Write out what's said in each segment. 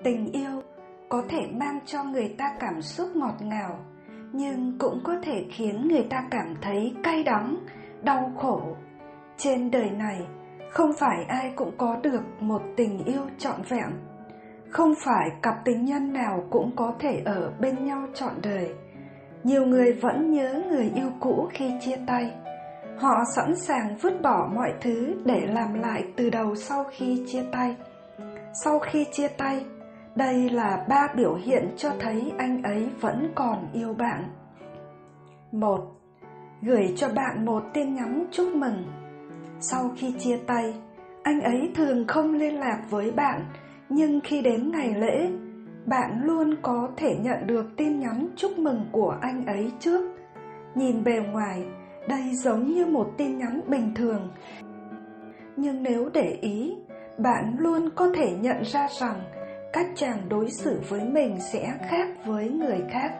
Tình yêu có thể mang cho người ta cảm xúc ngọt ngào, nhưng cũng có thể khiến người ta cảm thấy cay đắng, đau khổ. Trên đời này, không phải ai cũng có được một tình yêu trọn vẹn. Không phải cặp tình nhân nào cũng có thể ở bên nhau trọn đời. Nhiều người vẫn nhớ người yêu cũ khi chia tay. Họ sẵn sàng vứt bỏ mọi thứ để làm lại từ đầu sau khi chia tay. Sau khi chia tay, đây là 3 biểu hiện cho thấy anh ấy vẫn còn yêu bạn. 1. Gửi cho bạn một tin nhắn chúc mừng. Sau khi chia tay, anh ấy thường không liên lạc với bạn, nhưng khi đến ngày lễ, bạn luôn có thể nhận được tin nhắn chúc mừng của anh ấy trước. Nhìn bề ngoài, đây giống như một tin nhắn bình thường. Nhưng nếu để ý, bạn luôn có thể nhận ra rằng cách chàng đối xử với mình sẽ khác với người khác.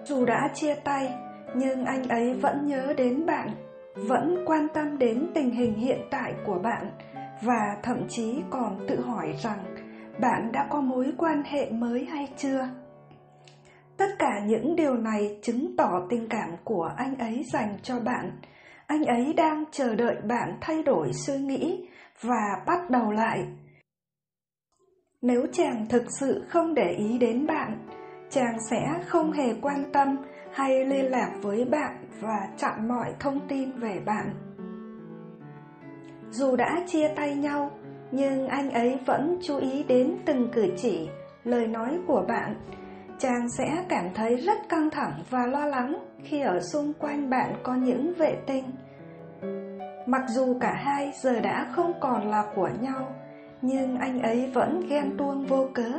Dù đã chia tay, nhưng anh ấy vẫn nhớ đến bạn, vẫn quan tâm đến tình hình hiện tại của bạn, và thậm chí còn tự hỏi rằng bạn đã có mối quan hệ mới hay chưa. Tất cả những điều này chứng tỏ tình cảm của anh ấy dành cho bạn. Anh ấy đang chờ đợi bạn thay đổi suy nghĩ và bắt đầu lại. Nếu chàng thực sự không để ý đến bạn, chàng sẽ không hề quan tâm hay liên lạc với bạn và chặn mọi thông tin về bạn. Dù đã chia tay nhau, nhưng anh ấy vẫn chú ý đến từng cử chỉ, lời nói của bạn. Chàng sẽ cảm thấy rất căng thẳng và lo lắng khi ở xung quanh bạn có những vệ tinh. Mặc dù cả hai giờ đã không còn là của nhau, nhưng anh ấy vẫn ghen tuông vô cớ.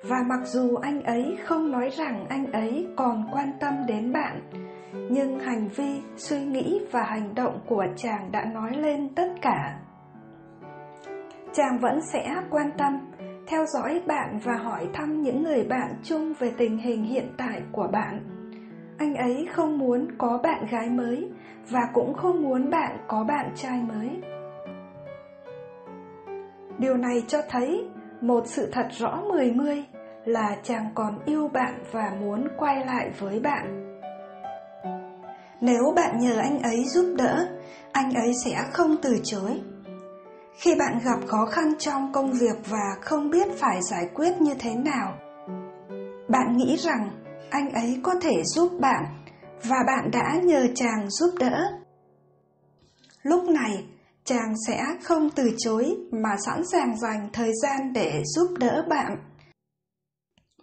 Và mặc dù anh ấy không nói rằng anh ấy còn quan tâm đến bạn, nhưng hành vi, suy nghĩ và hành động của chàng đã nói lên tất cả. Chàng vẫn sẽ quan tâm, theo dõi bạn và hỏi thăm những người bạn chung về tình hình hiện tại của bạn. Anh ấy không muốn có bạn gái mới và cũng không muốn bạn có bạn trai mới. Điều này cho thấy một sự thật rõ mười mươi là chàng còn yêu bạn và muốn quay lại với bạn. Nếu bạn nhờ anh ấy giúp đỡ, anh ấy sẽ không từ chối. Khi bạn gặp khó khăn trong công việc và không biết phải giải quyết như thế nào, bạn nghĩ rằng anh ấy có thể giúp bạn và bạn đã nhờ chàng giúp đỡ. Lúc này, chàng sẽ không từ chối mà sẵn sàng dành thời gian để giúp đỡ bạn.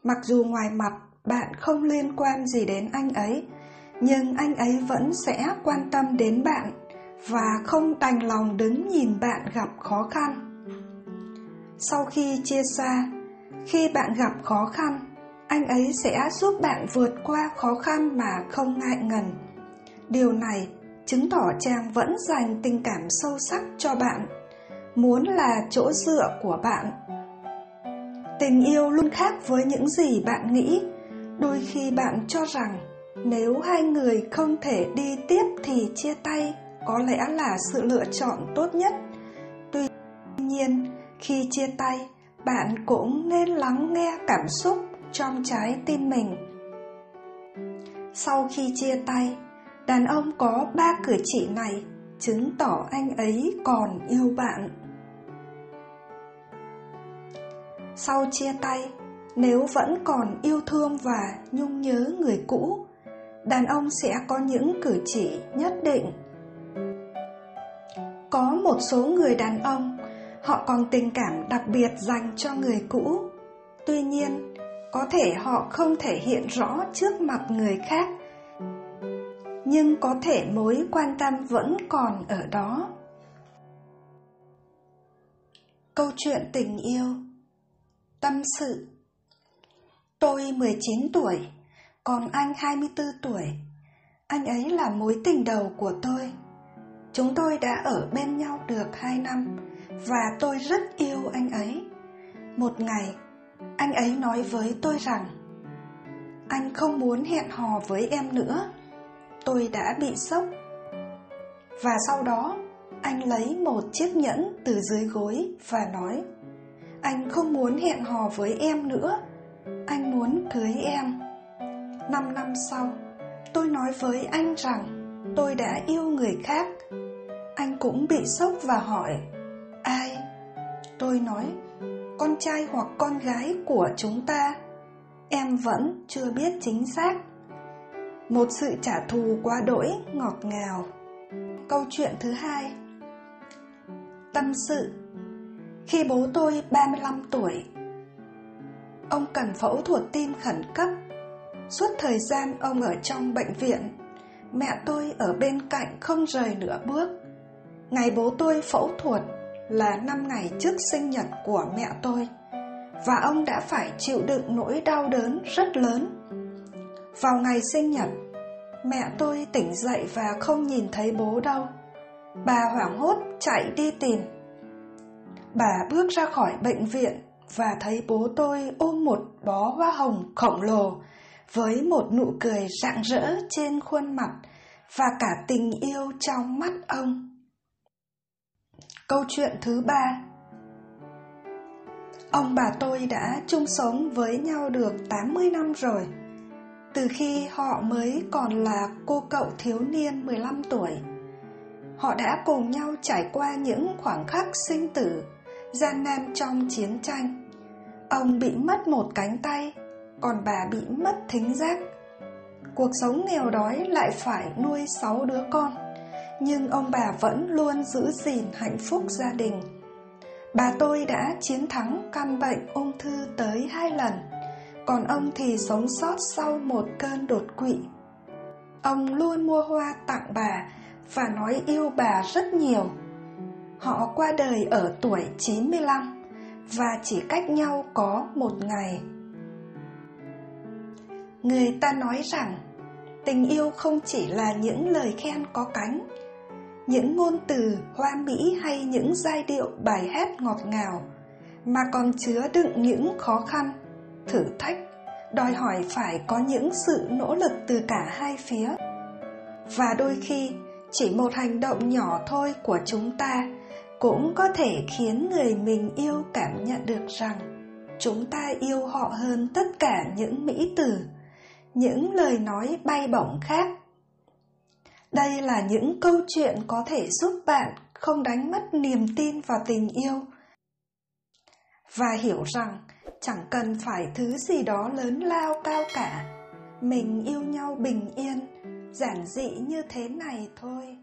Mặc dù ngoài mặt bạn không liên quan gì đến anh ấy, nhưng anh ấy vẫn sẽ quan tâm đến bạn và không đành lòng đứng nhìn bạn gặp khó khăn. Sau khi chia xa, khi bạn gặp khó khăn, anh ấy sẽ giúp bạn vượt qua khó khăn mà không ngại ngần. Điều này chứng tỏ chàng vẫn dành tình cảm sâu sắc cho bạn, muốn là chỗ dựa của bạn. Tình yêu luôn khác với những gì bạn nghĩ. Đôi khi bạn cho rằng nếu hai người không thể đi tiếp thì chia tay có lẽ là sự lựa chọn tốt nhất. Tuy nhiên, khi chia tay, bạn cũng nên lắng nghe cảm xúc trong trái tim mình. Sau khi chia tay, đàn ông có 3 cử chỉ này chứng tỏ anh ấy còn yêu bạn. Sau chia tay, nếu vẫn còn yêu thương và nhung nhớ người cũ, đàn ông sẽ có những cử chỉ nhất định. Có một số người đàn ông, họ còn tình cảm đặc biệt dành cho người cũ. Tuy nhiên, có thể họ không thể hiện rõ trước mặt người khác, nhưng có thể mối quan tâm vẫn còn ở đó. Câu chuyện tình yêu. Tâm sự. Tôi 19 tuổi, còn anh 24 tuổi. Anh ấy là mối tình đầu của tôi. Chúng tôi đã ở bên nhau được 2 năm và tôi rất yêu anh ấy. Một ngày, anh ấy nói với tôi rằng anh không muốn hẹn hò với em nữa. Tôi đã bị sốc. Và sau đó, anh lấy một chiếc nhẫn từ dưới gối và nói: Anh không muốn hẹn hò với em nữa. Anh muốn cưới em. 5 năm sau, tôi nói với anh rằng tôi đã yêu người khác. Anh cũng bị sốc và hỏi: ai? Tôi nói: con trai hoặc con gái của chúng ta. Em vẫn chưa biết chính xác. Một sự trả thù quá đỗi ngọt ngào. Câu chuyện thứ hai. Tâm sự. Khi bố tôi 35 tuổi, ông cần phẫu thuật tim khẩn cấp. Suốt thời gian ông ở trong bệnh viện, mẹ tôi ở bên cạnh không rời nửa bước. Ngày bố tôi phẫu thuật là 5 ngày trước sinh nhật của mẹ tôi, và ông đã phải chịu đựng nỗi đau đớn rất lớn. Vào ngày sinh nhật, mẹ tôi tỉnh dậy và không nhìn thấy bố đâu. Bà hoảng hốt chạy đi tìm. Bà bước ra khỏi bệnh viện và thấy bố tôi ôm một bó hoa hồng khổng lồ với một nụ cười rạng rỡ trên khuôn mặt và cả tình yêu trong mắt ông. Câu chuyện thứ ba. Ông bà tôi đã chung sống với nhau được 80 năm rồi. Từ khi họ mới còn là cô cậu thiếu niên 15 tuổi, họ đã cùng nhau trải qua những khoảnh khắc sinh tử, gian nan trong chiến tranh. Ông bị mất một cánh tay, còn bà bị mất thính giác. Cuộc sống nghèo đói lại phải nuôi 6 đứa con, nhưng ông bà vẫn luôn giữ gìn hạnh phúc gia đình. Bà tôi đã chiến thắng căn bệnh ung thư tới 2 lần, còn ông thì sống sót sau một cơn đột quỵ. Ông luôn mua hoa tặng bà và nói yêu bà rất nhiều. Họ qua đời ở tuổi 95 và chỉ cách nhau có 1 ngày. Người ta nói rằng tình yêu không chỉ là những lời khen có cánh, những ngôn từ hoa mỹ hay những giai điệu bài hát ngọt ngào, mà còn chứa đựng những khó khăn, thử thách, đòi hỏi phải có những sự nỗ lực từ cả hai phía. Và đôi khi, chỉ một hành động nhỏ thôi của chúng ta cũng có thể khiến người mình yêu cảm nhận được rằng chúng ta yêu họ hơn tất cả những mỹ từ, những lời nói bay bổng khác. Đây là những câu chuyện có thể giúp bạn không đánh mất niềm tin vào tình yêu và hiểu rằng chẳng cần phải thứ gì đó lớn lao cao cả. Mình yêu nhau bình yên, giản dị như thế này thôi.